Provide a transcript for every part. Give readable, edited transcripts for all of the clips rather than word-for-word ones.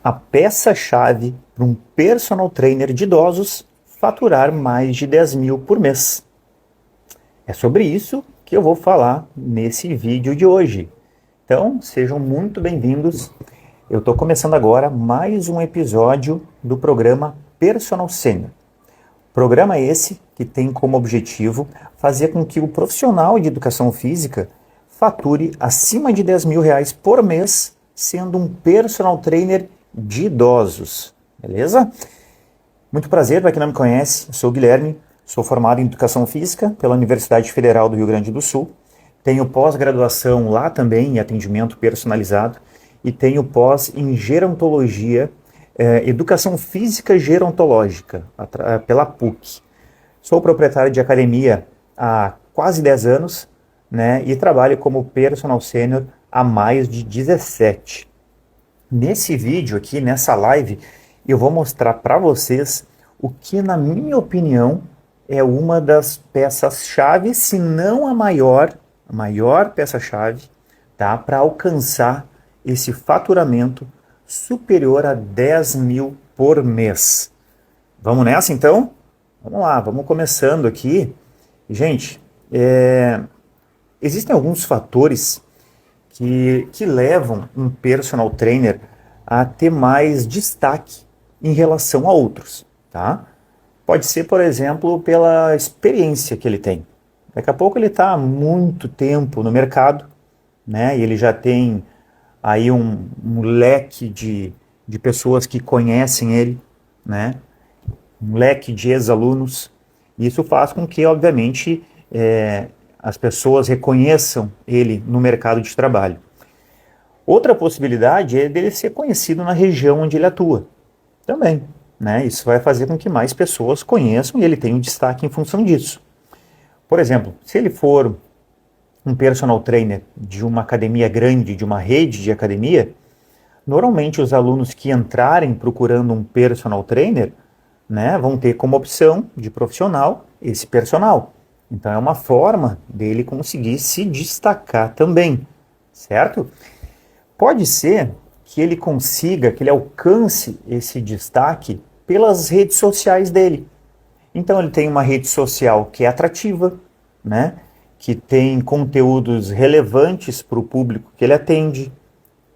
a peça-chave para um personal trainer de idosos faturar mais de 10 mil por mês. É sobre isso que eu vou falar nesse vídeo de hoje. Então, sejam muito bem-vindos. Eu estou começando agora mais um episódio do programa Personal Senior. Programa esse que tem como objetivo fazer com que o profissional de educação física fature acima de 10 mil reais por mês, sendo um personal trainer de idosos. Beleza? Muito prazer, para quem não me conhece, eu sou o Guilherme, sou formado em Educação Física pela Universidade Federal do Rio Grande do Sul, tenho pós-graduação lá também em atendimento personalizado e tenho pós em Gerontologia, Educação Física Gerontológica, pela PUC. Sou proprietário de academia há quase 10 anos, né, e trabalho como personal sênior há mais de 17. Nesse vídeo aqui, nessa live, eu vou mostrar para vocês o que, na minha opinião, é uma das peças-chave, se não a maior peça-chave, tá, para alcançar esse faturamento superior a 10 mil por mês. Vamos nessa, então? Vamos lá, vamos começando aqui. Gente, existem alguns fatores que levam um personal trainer a ter mais destaque em relação a outros, tá? Pode ser, por exemplo, pela experiência que ele tem. Daqui a pouco ele está há muito tempo no mercado, né? E ele já tem aí um leque de pessoas que conhecem ele, né? Um leque de ex-alunos. Isso faz com que, obviamente, as pessoas reconheçam ele no mercado de trabalho. Outra possibilidade é dele ser conhecido na região onde ele atua. Também, né? Isso vai fazer com que mais pessoas conheçam e ele tenha um destaque em função disso. Por exemplo, se ele for um personal trainer de uma academia grande, de uma rede de academia, normalmente os alunos que entrarem procurando um personal trainer, né, vão ter como opção de profissional esse personal. Então é uma forma dele conseguir se destacar também, certo? Pode ser que ele consiga, que ele alcance esse destaque pelas redes sociais dele. Então ele tem uma rede social que é atrativa, né, que tem conteúdos relevantes para o público que ele atende.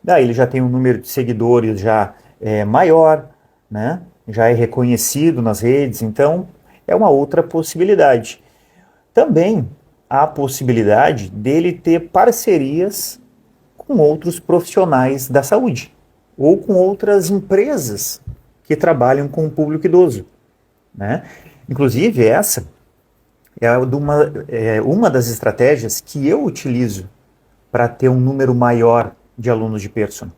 Daí ele já tem um número de seguidores já maior, né, já é reconhecido nas redes, então é uma outra possibilidade. Também há a possibilidade dele ter parcerias com outros profissionais da saúde ou com outras empresas que trabalham com o público idoso, né? Inclusive essa é uma das estratégias que eu utilizo para ter um número maior de alunos de personal.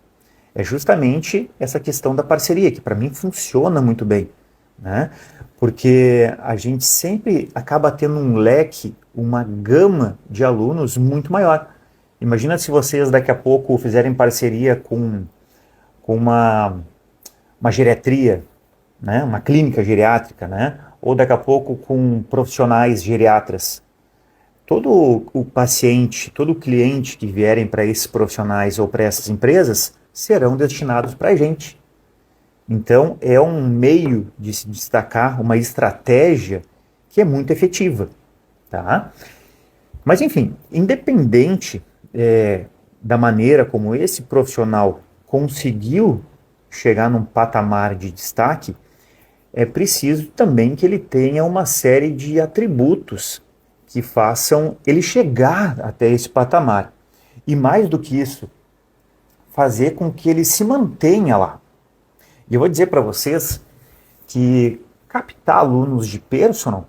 É justamente essa questão da parceria, que para mim funciona muito bem, né? Porque a gente sempre acaba tendo um leque, uma gama de alunos muito maior. Imagina se vocês daqui a pouco fizerem parceria com uma geriatria, né? Uma clínica geriátrica, né? Ou daqui a pouco com profissionais geriatras. Todo o paciente, todo o cliente que vierem para esses profissionais ou para essas empresas serão destinados para a gente. Então, é um meio de se destacar, uma estratégia que é muito efetiva, tá? Mas, enfim, independente da maneira como esse profissional conseguiu chegar num patamar de destaque, é preciso também que ele tenha uma série de atributos que façam ele chegar até esse patamar. E mais do que isso, fazer com que ele se mantenha lá. E eu vou dizer para vocês que captar alunos de personal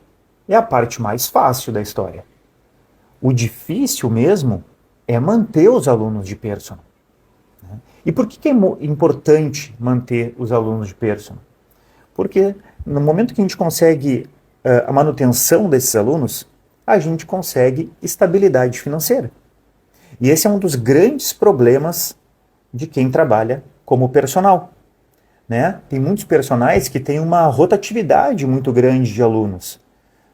é a parte mais fácil da história. O difícil mesmo é manter os alunos de personal. Né? E por que é importante manter os alunos de personal? Porque no momento que a gente consegue a manutenção desses alunos, a gente consegue estabilidade financeira. E esse é um dos grandes problemas de quem trabalha como personal. Né? Tem muitos personagens que têm uma rotatividade muito grande de alunos.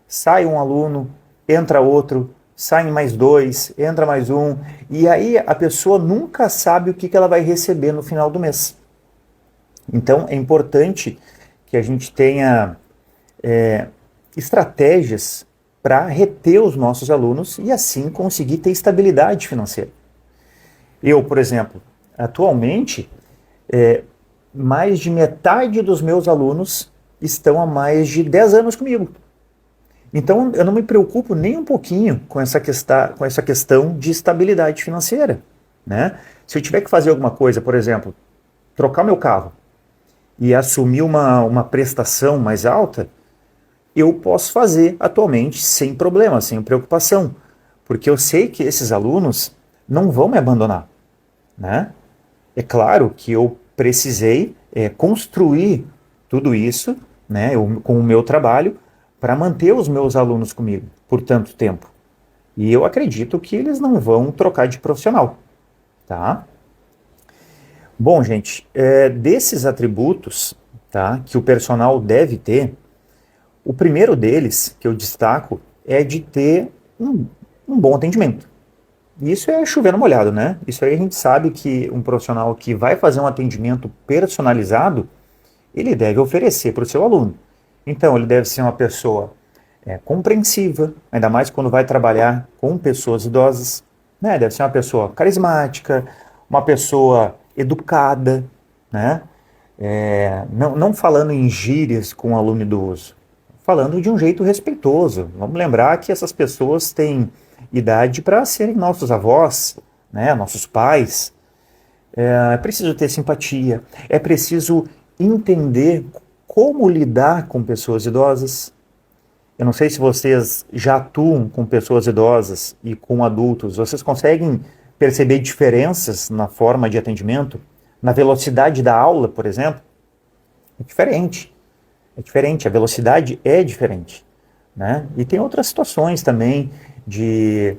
Sai um aluno, entra outro, saem mais dois, entra mais um, e aí a pessoa nunca sabe o que ela vai receber no final do mês. Então, é importante que a gente tenha estratégias para reter os nossos alunos e assim conseguir ter estabilidade financeira. Eu, por exemplo, atualmente, mais de metade dos meus alunos estão há mais de 10 anos comigo. Então, eu não me preocupo nem um pouquinho com essa questão de estabilidade financeira, né? Se eu tiver que fazer alguma coisa, por exemplo, trocar meu carro e assumir uma prestação mais alta, eu posso fazer atualmente sem problema, sem preocupação, porque eu sei que esses alunos não vão me abandonar, né? É claro que eu precisei construir tudo isso, né, com o meu trabalho, para manter os meus alunos comigo por tanto tempo. E eu acredito que eles não vão trocar de profissional, tá? Bom, gente, desses atributos, tá, que o personal deve ter, o primeiro deles que eu destaco é de ter um bom atendimento. Isso é chover no molhado, né? Isso aí a gente sabe que um profissional que vai fazer um atendimento personalizado, ele deve oferecer para o seu aluno. Então, ele deve ser uma pessoa compreensiva, ainda mais quando vai trabalhar com pessoas idosas, né? Deve ser uma pessoa carismática, uma pessoa educada, né? Não falando em gírias com o aluno idoso, falando de um jeito respeitoso. Vamos lembrar que essas pessoas têm idade para serem nossos avós, né? Nossos pais. É preciso ter simpatia, é preciso entender como lidar com pessoas idosas. Eu não sei se vocês já atuam com pessoas idosas e com adultos. Vocês conseguem perceber diferenças na forma de atendimento? Na velocidade da aula, por exemplo? É diferente. É diferente, a velocidade é diferente, né? E tem outras situações também de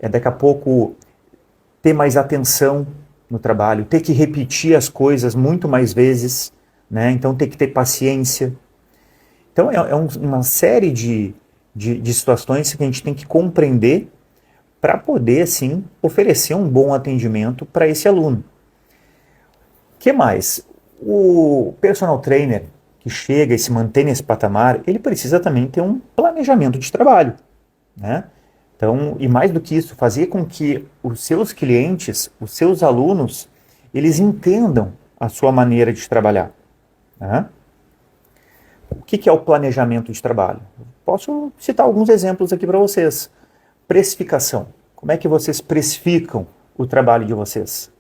daqui a pouco ter mais atenção no trabalho, ter que repetir as coisas muito mais vezes, né? Então ter que ter paciência. Então uma série de situações que a gente tem que compreender para poder, sim, oferecer um bom atendimento para esse aluno. O que mais? O personal trainer que chega e se mantém nesse patamar, ele precisa também ter um planejamento de trabalho, né? Então, e mais do que isso, fazer com que os seus clientes, os seus alunos, eles entendam a sua maneira de trabalhar, né? O que é o planejamento de trabalho? Posso citar alguns exemplos aqui para vocês. Precificação. Como é que vocês precificam o trabalho de vocês?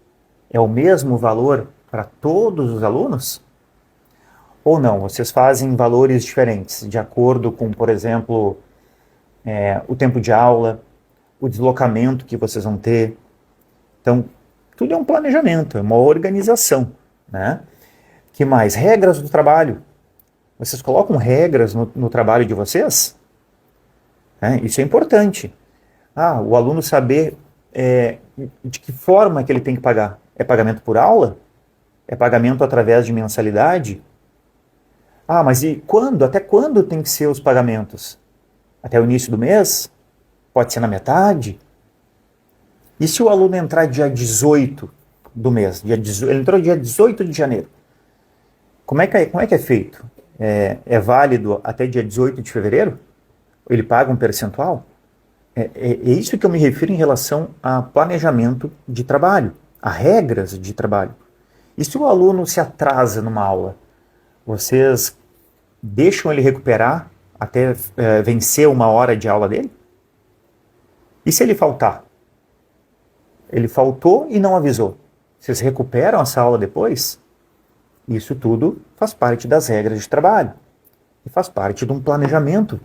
É o mesmo valor para todos os alunos? Ou não? Vocês fazem valores diferentes, de acordo com, por exemplo, o tempo de aula, o deslocamento que vocês vão ter. Então, tudo é um planejamento, é uma organização, né? Que mais? Regras do trabalho. Vocês colocam regras no trabalho de vocês? Isso é importante. O aluno saber de que forma que ele tem que pagar. É pagamento por aula? É pagamento através de mensalidade? Mas e quando? Até quando tem que ser os pagamentos? Até o início do mês? Pode ser na metade? E se o aluno entrar dia 18 do mês? Ele entrou dia 18 de janeiro. Como é que é feito? É válido até dia 18 de fevereiro? Ele paga um percentual? É isso que eu me refiro em relação a planejamento de trabalho, a regras de trabalho. E se o aluno se atrasa numa aula? Vocês deixam ele recuperar até vencer uma hora de aula dele? E se ele faltar? Ele faltou e não avisou. Vocês recuperam essa aula depois? Isso tudo faz parte das regras de trabalho. E faz parte de um planejamento,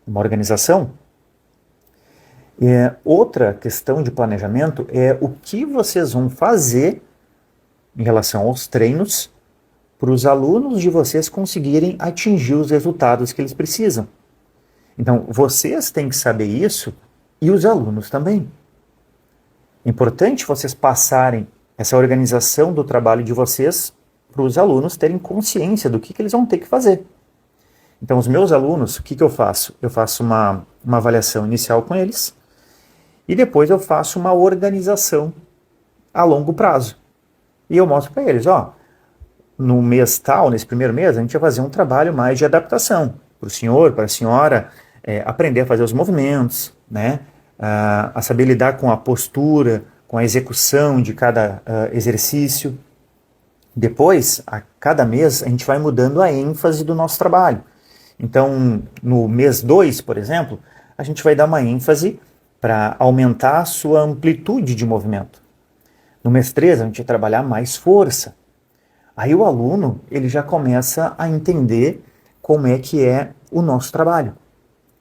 uma organização. Outra questão de planejamento é o que vocês vão fazer em relação aos treinos para os alunos de vocês conseguirem atingir os resultados que eles precisam. Então, vocês têm que saber isso e os alunos também. É importante vocês passarem essa organização do trabalho de vocês para os alunos terem consciência do que eles vão ter que fazer. Então, os meus alunos, o que eu faço? Eu faço uma avaliação inicial com eles e depois eu faço uma organização a longo prazo. E eu mostro para eles, no mês tal, nesse primeiro mês, a gente vai fazer um trabalho mais de adaptação para o senhor, para a senhora, aprender a fazer os movimentos, né? A saber lidar com a postura, com a execução de cada exercício. Depois, a cada mês, a gente vai mudando a ênfase do nosso trabalho. Então, no mês 2, por exemplo, a gente vai dar uma ênfase para aumentar a sua amplitude de movimento. No mês 3, a gente vai trabalhar mais força. Aí o aluno ele já começa a entender como é que é o nosso trabalho.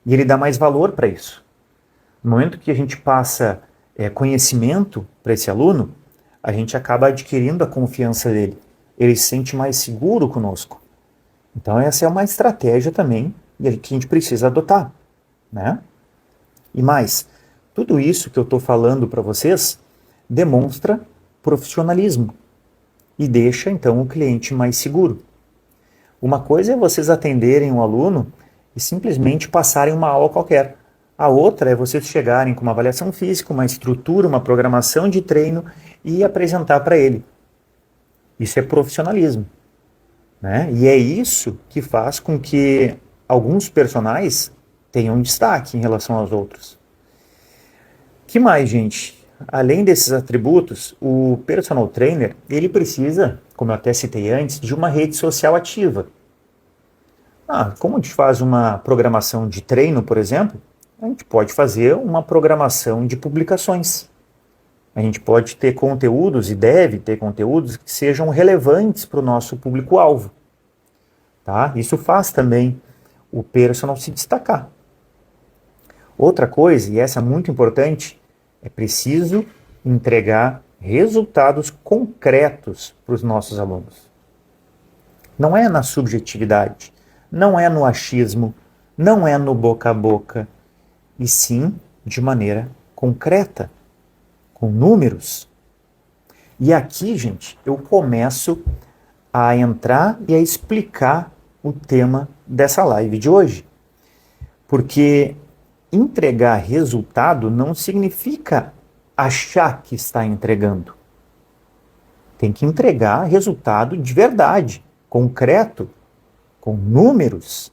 E ele dá mais valor para isso. No momento que a gente passa conhecimento para esse aluno, a gente acaba adquirindo a confiança dele. Ele se sente mais seguro conosco. Então essa é uma estratégia também que a gente precisa adotar, né? E mais, tudo isso que eu estou falando para vocês demonstra profissionalismo e deixa então o cliente mais seguro. Uma coisa é vocês atenderem um aluno e simplesmente passarem uma aula qualquer. A outra é vocês chegarem com uma avaliação física, uma estrutura, uma programação de treino e apresentar para ele. Isso é profissionalismo, né? E é isso que faz com que alguns personagens tenham destaque em relação aos outros. Que mais, gente? Além desses atributos, o personal trainer, ele precisa, como eu até citei antes, de uma rede social ativa. Como a gente faz uma programação de treino, por exemplo, a gente pode fazer uma programação de publicações. A gente pode ter conteúdos e deve ter conteúdos que sejam relevantes para o nosso público-alvo. Tá? Isso faz também o personal se destacar. Outra coisa, e essa é muito importante, é preciso entregar resultados concretos para os nossos alunos. Não é na subjetividade, não é no achismo, não é no boca a boca, e sim de maneira concreta, com números. E aqui, gente, eu começo a entrar e a explicar o tema dessa live de hoje. Porque entregar resultado não significa achar que está entregando. Tem que entregar resultado de verdade, concreto, com números.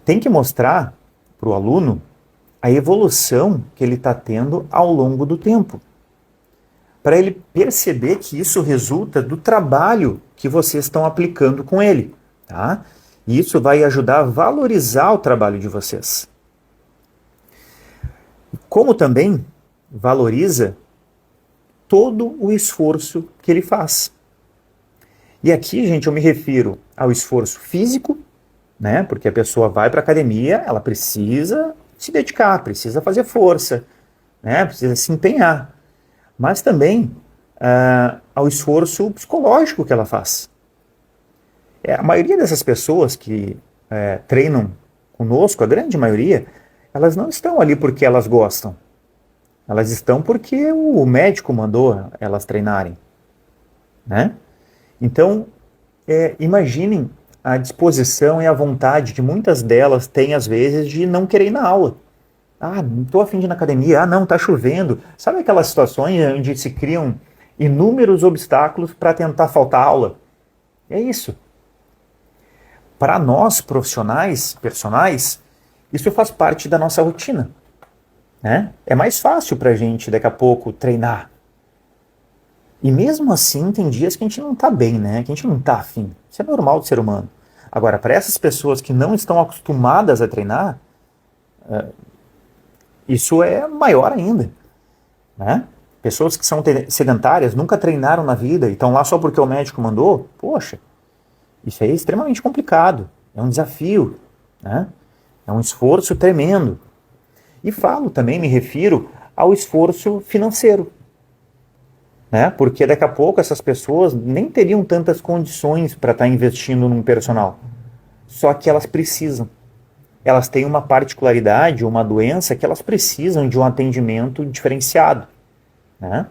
Tem que mostrar para o aluno a evolução que ele está tendo ao longo do tempo. Para ele perceber que isso resulta do trabalho que vocês estão aplicando com ele. Tá? E isso vai ajudar a valorizar o trabalho de vocês. Como também valoriza todo o esforço que ele faz. E aqui, gente, eu me refiro ao esforço físico, né? Porque a pessoa vai para a academia, ela precisa se dedicar, precisa fazer força, né? Precisa se empenhar. Mas também ao esforço psicológico que ela faz. A maioria dessas pessoas que treinam conosco, a grande maioria, elas não estão ali porque elas gostam. Elas estão porque o médico mandou elas treinarem, né? Então, imaginem a disposição e a vontade que muitas delas têm, às vezes, de não querer ir na aula. Não estou a fim de ir na academia. Não, está chovendo. Sabe aquelas situações onde se criam inúmeros obstáculos para tentar faltar aula? É isso. Para nós, profissionais, personagens, isso faz parte da nossa rotina, né? É mais fácil para a gente, daqui a pouco, treinar. E mesmo assim, tem dias que a gente não está bem, né? Que a gente não está afim. Isso é normal do ser humano. Agora, para essas pessoas que não estão acostumadas a treinar, isso é maior ainda, né? Pessoas que são sedentárias, nunca treinaram na vida e estão lá só porque o médico mandou, poxa, isso aí é extremamente complicado. É um desafio, né? É um esforço tremendo. E falo também, me refiro ao esforço financeiro, né? Porque daqui a pouco essas pessoas nem teriam tantas condições para estar investindo num personal. Só que elas precisam. Elas têm uma particularidade, uma doença que elas precisam de um atendimento diferenciado, né?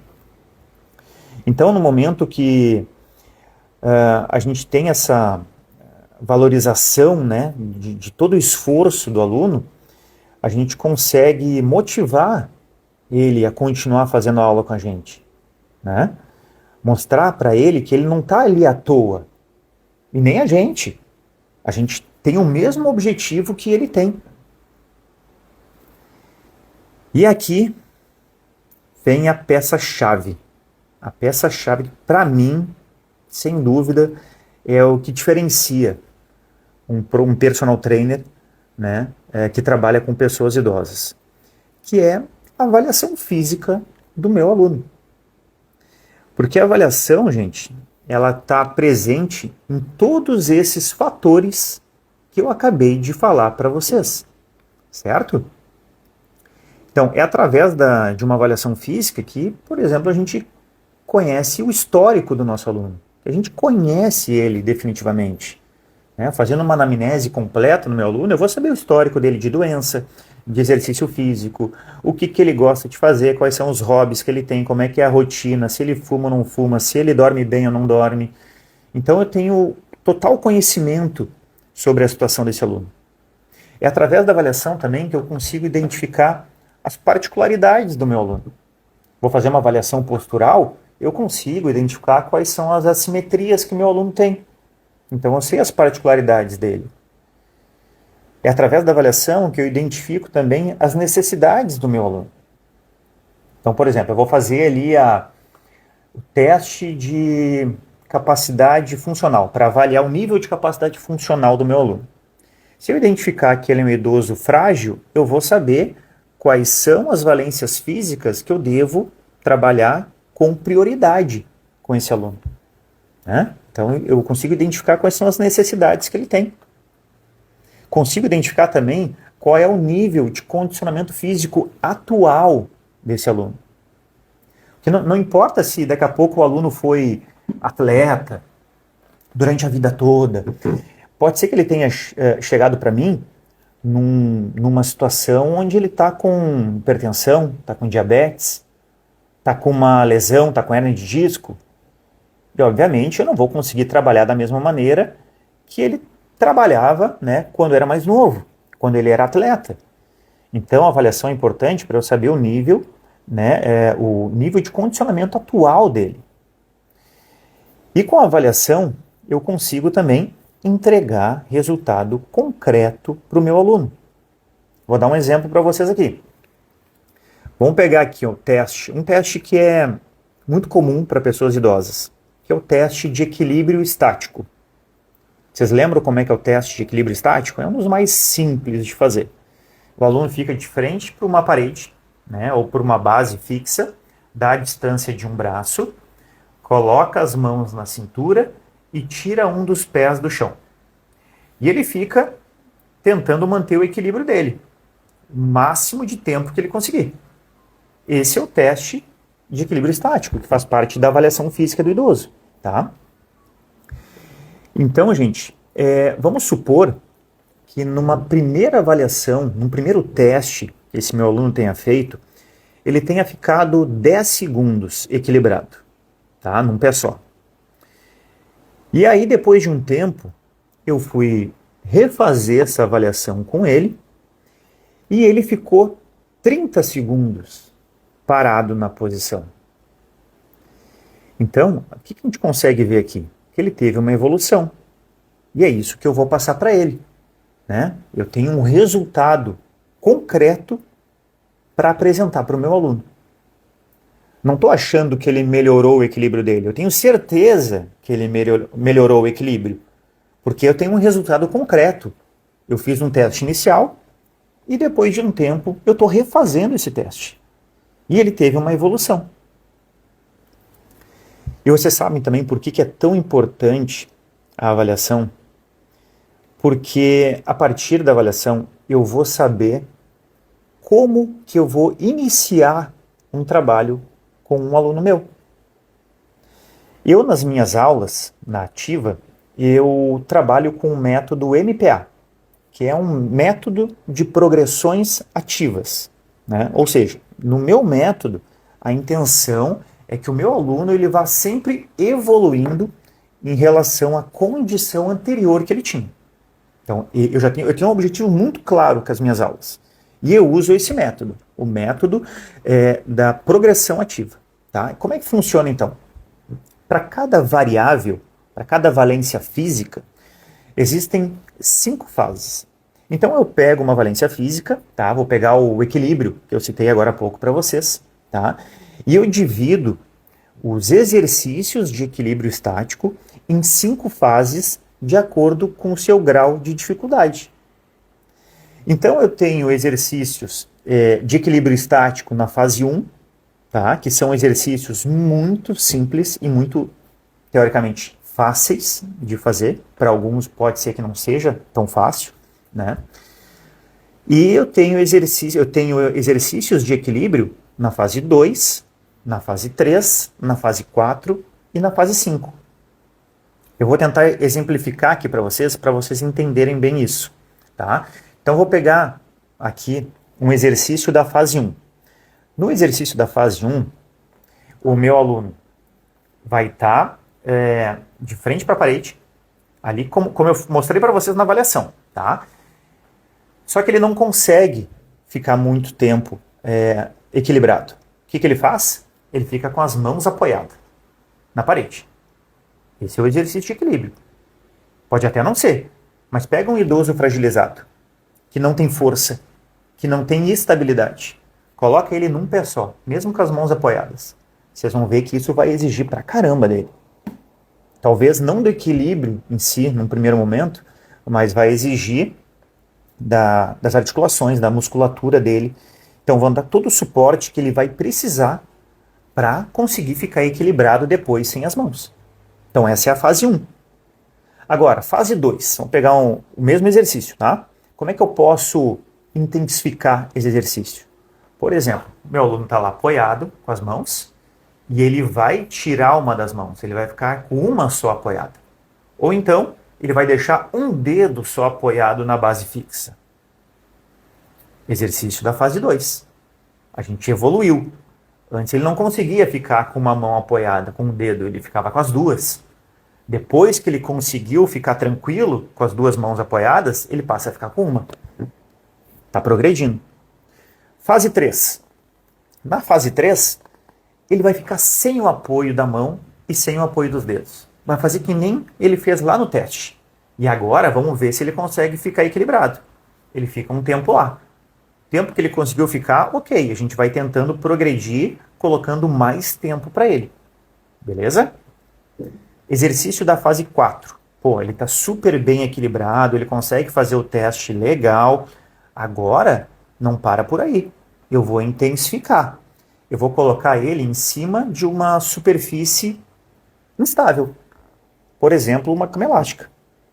Então, no momento que a gente tem essa valorização, né, de todo o esforço do aluno, a gente consegue motivar ele a continuar fazendo a aula com a gente, né? Mostrar para ele que ele não está ali à toa. E nem a gente. A gente tem o mesmo objetivo que ele tem. E aqui vem a peça-chave. A peça-chave, para mim, sem dúvida, é o que diferencia um personal trainer, né, que trabalha com pessoas idosas, que é a avaliação física do meu aluno. Porque a avaliação, gente, ela está presente em todos esses fatores que eu acabei de falar para vocês, certo? Então, é através de uma avaliação física que, por exemplo, a gente conhece o histórico do nosso aluno, que a gente conhece ele definitivamente. Né? Fazendo uma anamnese completa no meu aluno, eu vou saber o histórico dele de doença, de exercício físico, o que ele gosta de fazer, quais são os hobbies que ele tem, como é que é a rotina, se ele fuma ou não fuma, se ele dorme bem ou não dorme. Então eu tenho total conhecimento sobre a situação desse aluno. É através da avaliação também que eu consigo identificar as particularidades do meu aluno. Vou fazer uma avaliação postural, eu consigo identificar quais são as assimetrias que meu aluno tem. Então eu sei as particularidades dele. É através da avaliação que eu identifico também as necessidades do meu aluno. Então, por exemplo, eu vou fazer ali o teste de capacidade funcional, para avaliar o nível de capacidade funcional do meu aluno. Se eu identificar que ele é um idoso frágil, eu vou saber quais são as valências físicas que eu devo trabalhar com prioridade com esse aluno. Né? Então, eu consigo identificar quais são as necessidades que ele tem. Consigo identificar também qual é o nível de condicionamento físico atual desse aluno. Porque não importa se daqui a pouco o aluno foi atleta durante a vida toda. Pode ser que ele tenha chegado para mim numa situação onde ele está com hipertensão, está com diabetes, está com uma lesão, está com hernia de disco. E, obviamente, eu não vou conseguir trabalhar da mesma maneira que ele trabalhava, né, quando era mais novo, quando ele era atleta. Então, a avaliação é importante para eu saber o nível, né, o nível de condicionamento atual dele. E com a avaliação, eu consigo também entregar resultado concreto para o meu aluno. Vou dar um exemplo para vocês aqui. Vamos pegar aqui um teste que é muito comum para pessoas idosas, que é o teste de equilíbrio estático. Vocês lembram como é que é o teste de equilíbrio estático? É um dos mais simples de fazer. O aluno fica de frente para uma parede, né, ou por uma base fixa, dá a distância de um braço, coloca as mãos na cintura e tira um dos pés do chão. E ele fica tentando manter o equilíbrio dele, o máximo de tempo que ele conseguir. Esse é o teste de equilíbrio estático, que faz parte da avaliação física do idoso. Tá? Então, gente, vamos supor que numa primeira avaliação, num primeiro teste que esse meu aluno tenha feito, ele tenha ficado 10 segundos equilibrado, tá? Num pé só. E aí, depois de um tempo, eu fui refazer essa avaliação com ele e ele ficou 30 segundos parado na posição. Então, o que a gente consegue ver aqui? Que ele teve uma evolução. E é isso que eu vou passar para ele. Né? Eu tenho um resultado concreto para apresentar para o meu aluno. Não estou achando que ele melhorou o equilíbrio dele. Eu tenho certeza que ele melhorou o equilíbrio. Porque eu tenho um resultado concreto. Eu fiz um teste inicial e depois de um tempo eu estou refazendo esse teste. E ele teve uma evolução. E vocês sabem também por que é tão importante a avaliação? Porque a partir da avaliação eu vou saber como que eu vou iniciar um trabalho com um aluno meu. Eu, nas minhas aulas, na Ativa, eu trabalho com o método MPA, que é um método de progressões ativas. Né? Ou seja, no meu método, a intenção é que o meu aluno ele vá sempre evoluindo em relação à condição anterior que ele tinha. Então, eu tenho um objetivo muito claro com as minhas aulas. E eu uso esse método, o método da progressão ativa. Tá? Como é que funciona, então? para cada variável, para cada valência física, existem 5 fases. Então eu pego uma valência física, tá? Vou pegar o equilíbrio, que eu citei agora há pouco para vocês, tá? E eu divido os exercícios de equilíbrio estático em 5 fases de acordo com o seu grau de dificuldade. Então eu tenho exercícios de equilíbrio estático na fase 1, tá? Que são exercícios muito simples e muito, teoricamente, fáceis de fazer. Para alguns pode ser que não seja tão fácil, né? E eu tenho exercícios de equilíbrio na fase 2, na fase 3, na fase 4 e na fase 5. Eu vou tentar exemplificar aqui para vocês entenderem bem isso, tá? Então eu vou pegar aqui um exercício da fase 1. No exercício da fase 1, o meu aluno vai estar de frente para a parede, ali como eu mostrei para vocês na avaliação, tá? Só que ele não consegue ficar muito tempo equilibrado. O que ele faz? Ele fica com as mãos apoiadas na parede. Esse é o exercício de equilíbrio. Pode até não ser, mas pega um idoso fragilizado, que não tem força, que não tem estabilidade. Coloca ele num pé só, mesmo com as mãos apoiadas. Vocês vão ver que isso vai exigir pra caramba dele. Talvez não do equilíbrio em si, num primeiro momento, mas vai exigir das articulações, da musculatura dele. Então vão dar todo o suporte que ele vai precisar para conseguir ficar equilibrado depois sem as mãos. Então essa é a fase 1. Agora, fase 2. Vamos pegar o mesmo exercício, tá? Como é que eu posso intensificar esse exercício? Por exemplo, meu aluno está lá apoiado com as mãos e ele vai tirar uma das mãos, ele vai ficar com uma só apoiada. Ou então, ele vai deixar um dedo só apoiado na base fixa. Exercício da fase 2. A gente evoluiu. Antes ele não conseguia ficar com uma mão apoiada, com um dedo, ele ficava com as duas. Depois que ele conseguiu ficar tranquilo com as duas mãos apoiadas, ele passa a ficar com uma. Está progredindo. Fase 3. Na fase 3, ele vai ficar sem o apoio da mão e sem o apoio dos dedos. Vai fazer que nem ele fez lá no teste. E agora vamos ver se ele consegue ficar equilibrado. Ele fica um tempo lá. O tempo que ele conseguiu ficar, ok. A gente vai tentando progredir, colocando mais tempo para ele. Beleza? Exercício da fase 4. Pô, ele está super bem equilibrado, ele consegue fazer o teste legal. Agora, não para por aí. Eu vou intensificar. Eu vou colocar ele em cima de uma superfície instável. Por exemplo, uma cama elástica.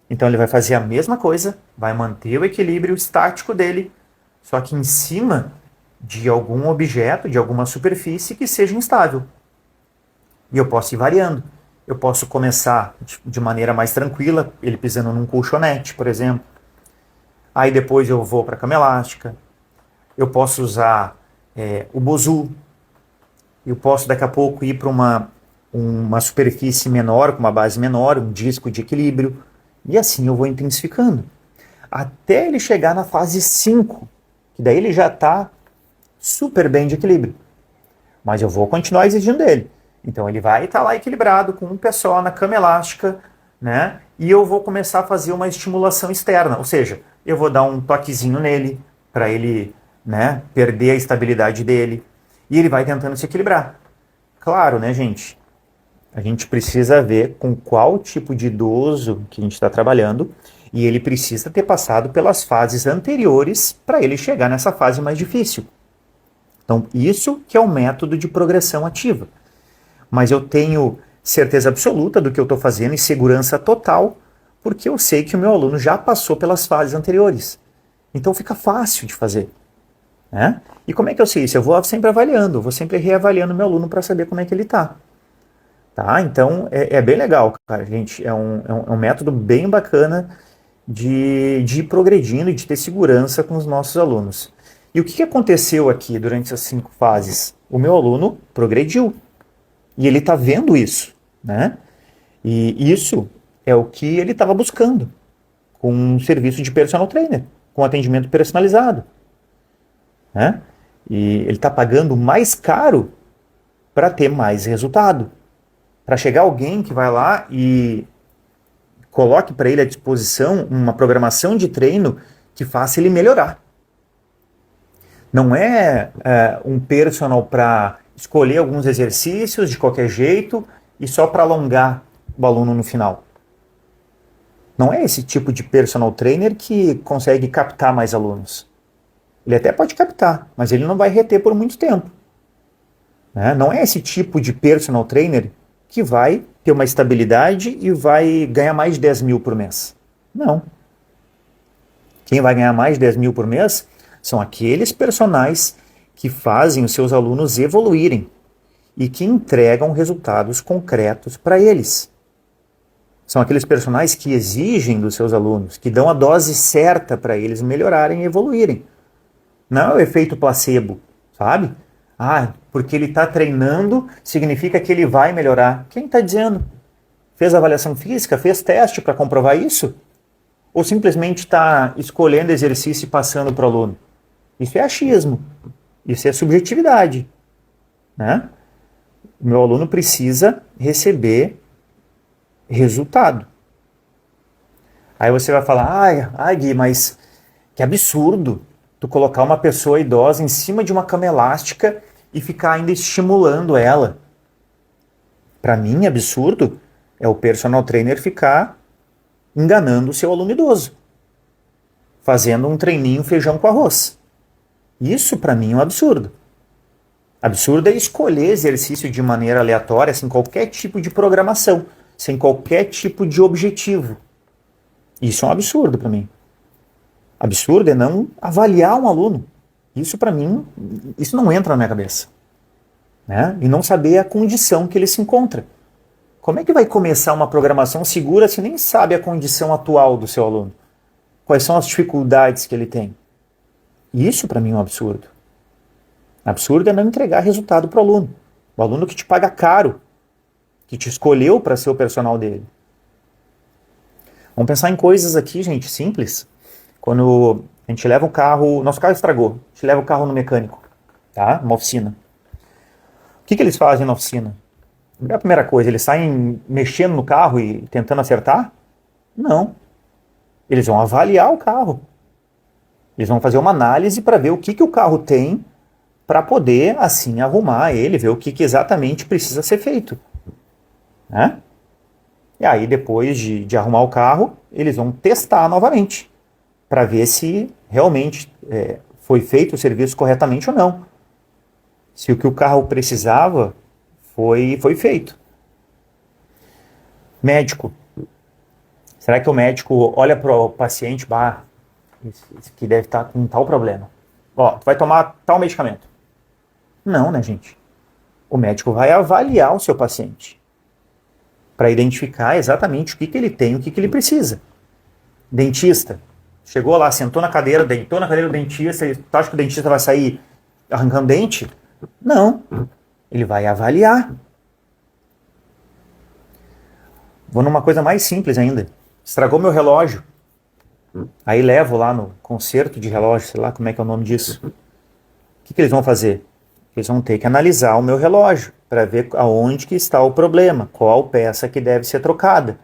Então ele vai fazer a mesma coisa, vai manter o equilíbrio estático dele, só que em cima de algum objeto, de alguma superfície que seja instável. E eu posso ir variando. Eu posso começar de maneira mais tranquila, ele pisando num colchonete, por exemplo. Aí depois eu vou para a cama elástica. Eu posso usar o Bosu. Eu posso daqui a pouco ir para uma superfície menor, com uma base menor, um disco de equilíbrio. E assim eu vou intensificando. Até ele chegar na fase 5, que daí ele já está super bem de equilíbrio. Mas eu vou continuar exigindo dele. Então ele vai estar lá equilibrado, com um pé só na cama elástica, né? E eu vou começar a fazer uma estimulação externa. Ou seja, eu vou dar um toquezinho nele, para ele, né, perder a estabilidade dele. E ele vai tentando se equilibrar. Claro, né, gente? A gente precisa ver com qual tipo de idoso que a gente está trabalhando e ele precisa ter passado pelas fases anteriores para ele chegar nessa fase mais difícil. Então, isso que é o método de progressão ativa. Mas eu tenho certeza absoluta do que eu estou fazendo e segurança total, porque eu sei que o meu aluno já passou pelas fases anteriores. Então fica fácil de fazer. Né? E como é que eu sei isso? Eu vou sempre avaliando, eu vou sempre reavaliando o meu aluno para saber como é que ele está. Tá? Então é bem legal, cara, gente. É um método bem bacana de ir progredindo e de ter segurança com os nossos alunos. E o que aconteceu aqui durante essas 5 fases? O meu aluno progrediu. E ele está vendo isso, né? E isso é o que ele estava buscando com um serviço de personal trainer, com atendimento personalizado, né? E ele está pagando mais caro para ter mais resultado. para chegar alguém que vai lá e coloque para ele à disposição uma programação de treino que faça ele melhorar. Não é um personal para escolher alguns exercícios de qualquer jeito e só para alongar o aluno no final. Não é esse tipo de personal trainer que consegue captar mais alunos. Ele até pode captar, mas ele não vai reter por muito tempo. Né? Não é esse tipo de personal trainer que vai ter uma estabilidade e vai ganhar mais de 10 mil por mês. Não. Quem vai ganhar mais de 10 mil por mês são aqueles personagens que fazem os seus alunos evoluírem e que entregam resultados concretos para eles. São aqueles personagens que exigem dos seus alunos, que dão a dose certa para eles melhorarem e evoluírem. Não é o efeito placebo, sabe? Porque ele está treinando, significa que ele vai melhorar. Quem está dizendo? Fez avaliação física? Fez teste para comprovar isso? Ou simplesmente está escolhendo exercício e passando para o aluno? Isso é achismo. Isso é subjetividade. Né? O meu aluno precisa receber resultado. Aí você vai falar, Gui, mas que absurdo tu colocar uma pessoa idosa em cima de uma cama elástica e ficar ainda estimulando ela. Para mim, absurdo é o personal trainer ficar enganando o seu aluno idoso, fazendo um treininho feijão com arroz. Isso, para mim, é um absurdo. Absurdo é escolher exercício de maneira aleatória, sem qualquer tipo de programação, sem qualquer tipo de objetivo. Isso é um absurdo para mim. Absurdo é não avaliar um aluno. Isso, para mim, isso não entra na minha cabeça. Né? E não saber a condição que ele se encontra. Como é que vai começar uma programação segura se nem sabe a condição atual do seu aluno? Quais são as dificuldades que ele tem? Isso, para mim, é um absurdo. Absurdo é não entregar resultado para o aluno. O aluno que te paga caro, que te escolheu para ser o personal dele. Vamos pensar em coisas aqui, gente, simples. Quando a gente leva o carro, nosso carro estragou, a gente leva o carro no mecânico, tá? Uma oficina. O que eles fazem na oficina? A primeira coisa, eles saem mexendo no carro e tentando acertar? Não. Eles vão avaliar o carro. Eles vão fazer uma análise para ver o que o carro tem para poder, assim, arrumar ele, ver o que exatamente precisa ser feito. Né? E aí, depois de arrumar o carro, eles vão testar novamente para ver se realmente foi feito o serviço corretamente ou não. Se o que o carro precisava foi feito. Médico. Será que o médico olha para o paciente, esse aqui deve estar com tal problema. Tu vai tomar tal medicamento. Não, né, gente? O médico vai avaliar o seu paciente para identificar exatamente o que ele tem, o que ele precisa. Dentista. Chegou lá, sentou na cadeira, deitou na cadeira do dentista, e tu acha que o dentista vai sair arrancando dente? Não. Ele vai avaliar. Vou numa coisa mais simples ainda. Estragou meu relógio. Aí levo lá no conserto de relógio, sei lá como é que é o nome disso. O que eles vão fazer? Eles vão ter que analisar o meu relógio para ver aonde que está o problema, qual peça que deve ser trocada.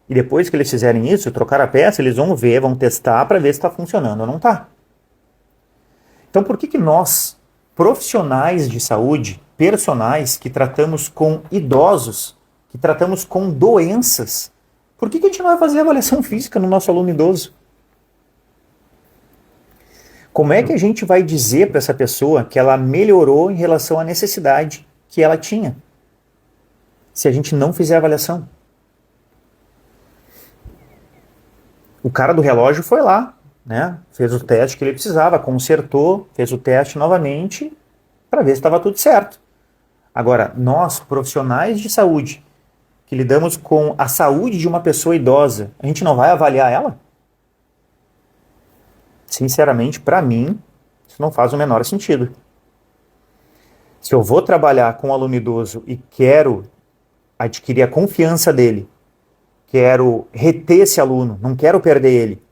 E depois que eles fizerem isso, trocar a peça, eles vão ver, vão testar para ver se está funcionando ou não está. Então por que nós, profissionais de saúde, personagens que tratamos com idosos, que tratamos com doenças, por que a gente não vai fazer avaliação física no nosso aluno idoso? Como é que a gente vai dizer para essa pessoa que ela melhorou em relação à necessidade que ela tinha, se a gente não fizer a avaliação? O cara do relógio foi lá, né? Fez o teste que ele precisava, consertou, fez o teste novamente para ver se estava tudo certo. Agora, nós, profissionais de saúde, que lidamos com a saúde de uma pessoa idosa, a gente não vai avaliar ela? Sinceramente, para mim, isso não faz o menor sentido. Se eu vou trabalhar com um aluno idoso e quero adquirir a confiança dele, quero reter esse aluno, não quero perder ele,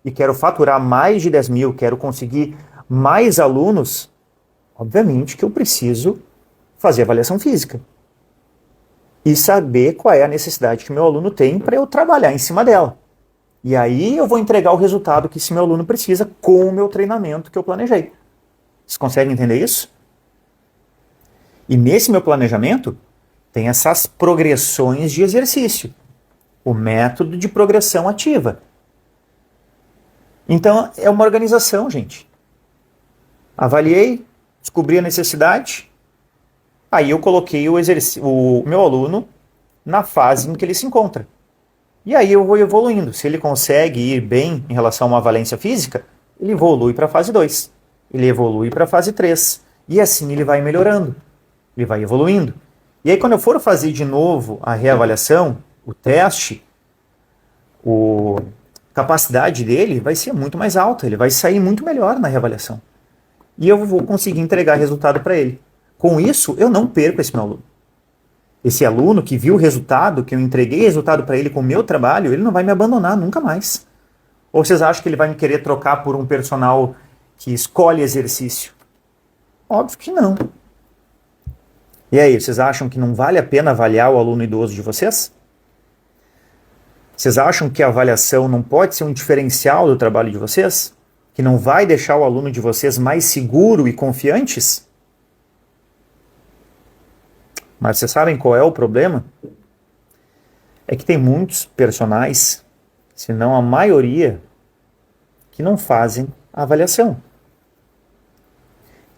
e quero faturar mais de 10 mil, quero conseguir mais alunos, obviamente que eu preciso fazer avaliação física. e saber qual é a necessidade que meu aluno tem para eu trabalhar em cima dela. E aí eu vou entregar o resultado que esse meu aluno precisa com o meu treinamento que eu planejei. Vocês conseguem entender isso? E nesse meu planejamento tem essas progressões de exercício. O método de progressão ativa. Então é uma organização, gente. Avaliei, descobri a necessidade, aí eu coloquei o meu aluno na fase em que ele se encontra. E aí eu vou evoluindo. Se ele consegue ir bem em relação a uma valência física, ele evolui para a fase 2. Ele evolui para a fase 3. E assim ele vai melhorando. Ele vai evoluindo. E aí quando eu for fazer de novo a reavaliação, o teste, a capacidade dele vai ser muito mais alta. Ele vai sair muito melhor na reavaliação. E eu vou conseguir entregar resultado para ele. Com isso, eu não perco esse meu aluno. Esse aluno que viu o resultado, que eu entreguei resultado para ele com o meu trabalho, ele não vai me abandonar nunca mais. Ou vocês acham que ele vai me querer trocar por um personal que escolhe exercício? Óbvio que não. E aí, vocês acham que não vale a pena avaliar o aluno idoso de vocês? Vocês acham que a avaliação não pode ser um diferencial do trabalho de vocês? Que não vai deixar o aluno de vocês mais seguro e confiantes? Mas vocês sabem qual é o problema? É que tem muitos personagens, se não a maioria, que não fazem a avaliação.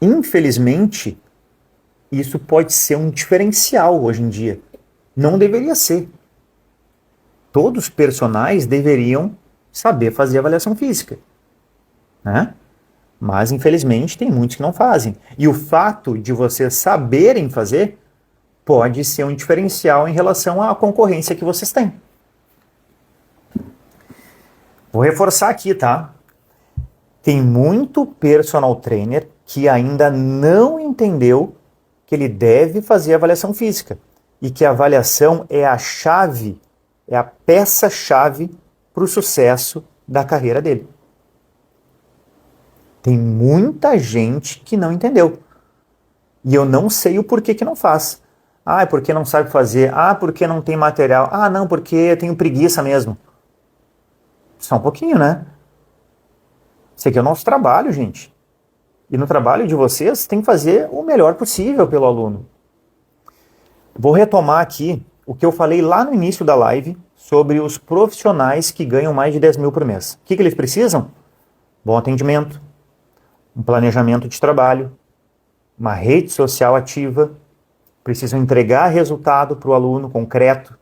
Infelizmente, isso pode ser um diferencial hoje em dia. Não deveria ser. Todos os personagens deveriam saber fazer avaliação física, né? Mas, infelizmente, tem muitos que não fazem. E o fato de vocês saberem fazer pode ser um diferencial em relação à concorrência que vocês têm. Vou reforçar aqui, tá? Tem muito personal trainer que ainda não entendeu que ele deve fazer avaliação física e que a avaliação é a chave, é a peça-chave para o sucesso da carreira dele. Tem muita gente que não entendeu. E eu não sei o porquê que não faz. Ah, é porque não sabe fazer. Ah, porque não tem material. Ah, não, porque eu tenho preguiça mesmo. Só um pouquinho, né? Isso aqui é o nosso trabalho, gente. E no trabalho de vocês, tem que fazer o melhor possível pelo aluno. Vou retomar aqui o que eu falei lá no início da live sobre os profissionais que ganham mais de 10 mil por mês. O que eles precisam? Bom atendimento, um planejamento de trabalho, uma rede social ativa, precisam entregar resultado para o aluno concreto.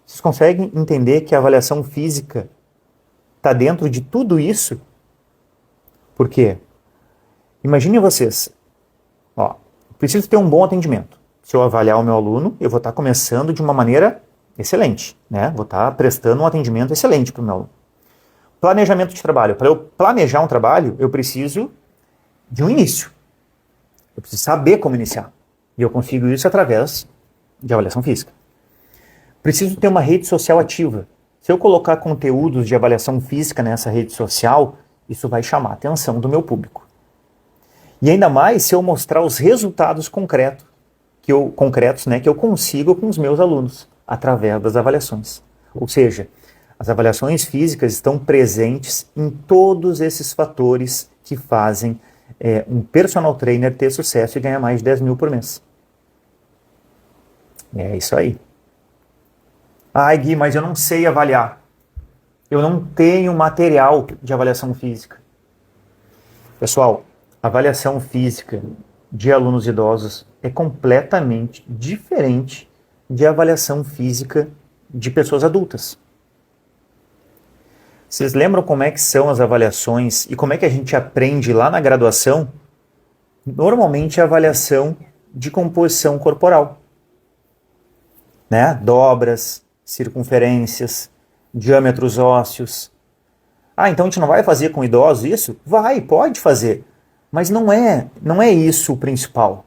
Vocês conseguem entender que a avaliação física está dentro de tudo isso? Por quê? Imaginem vocês, preciso ter um bom atendimento. Se eu avaliar o meu aluno, eu vou estar começando de uma maneira excelente, né? Vou estar prestando um atendimento excelente para o meu aluno. Planejamento de trabalho. Para eu planejar um trabalho, eu preciso de um início. Eu preciso saber como iniciar. E eu consigo isso através de avaliação física. Preciso ter uma rede social ativa. Se eu colocar conteúdos de avaliação física nessa rede social, isso vai chamar a atenção do meu público. E ainda mais se eu mostrar os resultados concretos que eu consigo com os meus alunos, através das avaliações. Ou seja, as avaliações físicas estão presentes em todos esses fatores que fazem um personal trainer ter sucesso e ganhar mais de 10 mil por mês. É isso aí. Ai, Gui, mas eu não sei avaliar. Eu não tenho material de avaliação física. Pessoal, avaliação física de alunos idosos é completamente diferente de avaliação física de pessoas adultas. Vocês lembram como é que são as avaliações e como é que a gente aprende lá na graduação? Normalmente é a avaliação de composição corporal, né? Dobras, circunferências, diâmetros ósseos. Ah, então a gente não vai fazer com idosos isso? Vai, pode fazer. Mas não é isso o principal.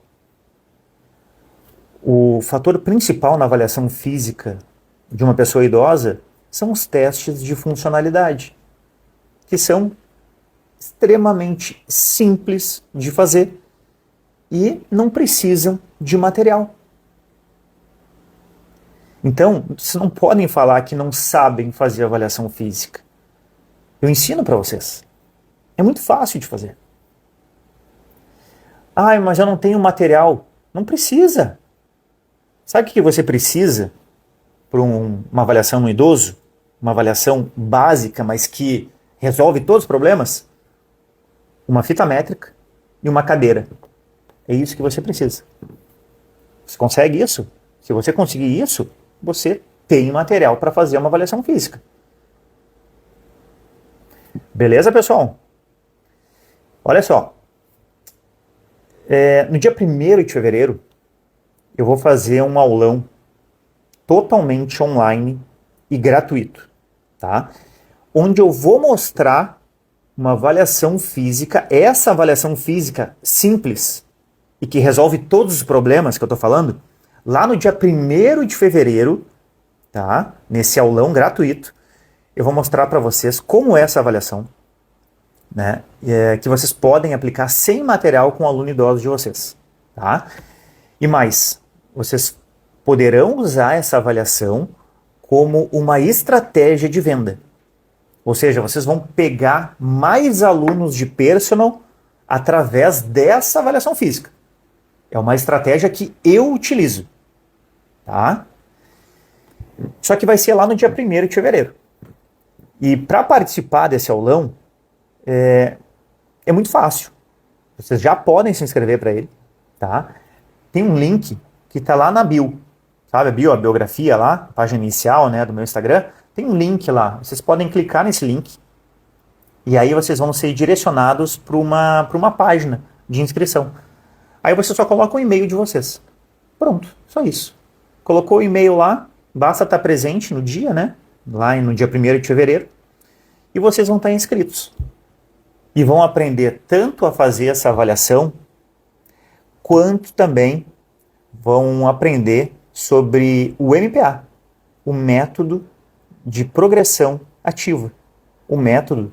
O fator principal na avaliação física de uma pessoa idosa são os testes de funcionalidade, que são extremamente simples de fazer e não precisam de material. Então, vocês não podem falar que não sabem fazer avaliação física. Eu ensino para vocês. É muito fácil de fazer. Ah, mas eu não tenho material. Não precisa. Sabe o que você precisa para uma avaliação no idoso? Uma avaliação básica, mas que resolve todos os problemas? Uma fita métrica e uma cadeira. É isso que você precisa. Você consegue isso? Se você conseguir isso, você tem material para fazer uma avaliação física. Beleza, pessoal? Olha só. No dia 1º de fevereiro, eu vou fazer um aulão totalmente online e gratuito, tá? Onde eu vou mostrar uma avaliação física, essa avaliação física simples e que resolve todos os problemas que eu tô falando, lá no dia 1º de fevereiro, tá? Nesse aulão gratuito, eu vou mostrar para vocês como é essa avaliação, né? Que vocês podem aplicar sem material com o aluno idoso de vocês, tá? E mais, vocês poderão usar essa avaliação como uma estratégia de venda. Ou seja, vocês vão pegar mais alunos de personal através dessa avaliação física. É uma estratégia que eu utilizo, tá? Só que vai ser lá no dia 1º de fevereiro. E para participar desse aulão, é muito fácil. Vocês já podem se inscrever para ele, tá? Tem um link que está lá na bio, sabe a biografia lá, a página inicial, né, do meu Instagram. Tem um link lá. Vocês podem clicar nesse link e aí vocês vão ser direcionados para uma página de inscrição. Aí você só coloca o e-mail de vocês. Pronto, só isso. Colocou o e-mail lá, basta estar presente no dia, né? Lá no dia 1º de fevereiro. E vocês vão estar inscritos. E vão aprender tanto a fazer essa avaliação, quanto também vão aprender sobre o MPA, o método de progressão ativa. O método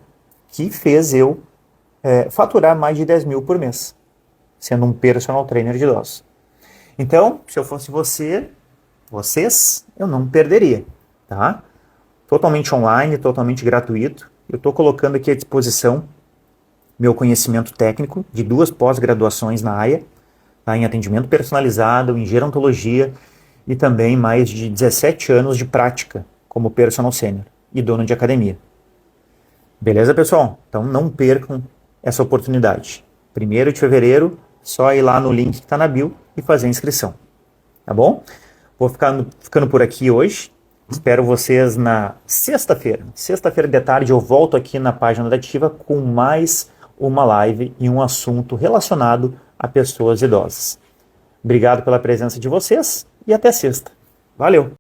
que fez eu faturar mais de 10 mil por mês, sendo um personal trainer de idosos. Então, se eu fosse vocês, eu não perderia, tá? Totalmente online, totalmente gratuito. Eu estou colocando aqui à disposição meu conhecimento técnico de 2 pós-graduações na AIA, tá? Em atendimento personalizado, em gerontologia e também mais de 17 anos de prática como personal sênior e dono de academia. Beleza, pessoal? Então não percam essa oportunidade. 1º de fevereiro, só ir lá no link que está na bio e fazer a inscrição. Tá bom? Vou ficando por aqui hoje. Espero vocês na sexta-feira. Sexta-feira de tarde eu volto aqui na página da Ativa com mais uma live e um assunto relacionado a pessoas idosas. Obrigado pela presença de vocês e até sexta. Valeu!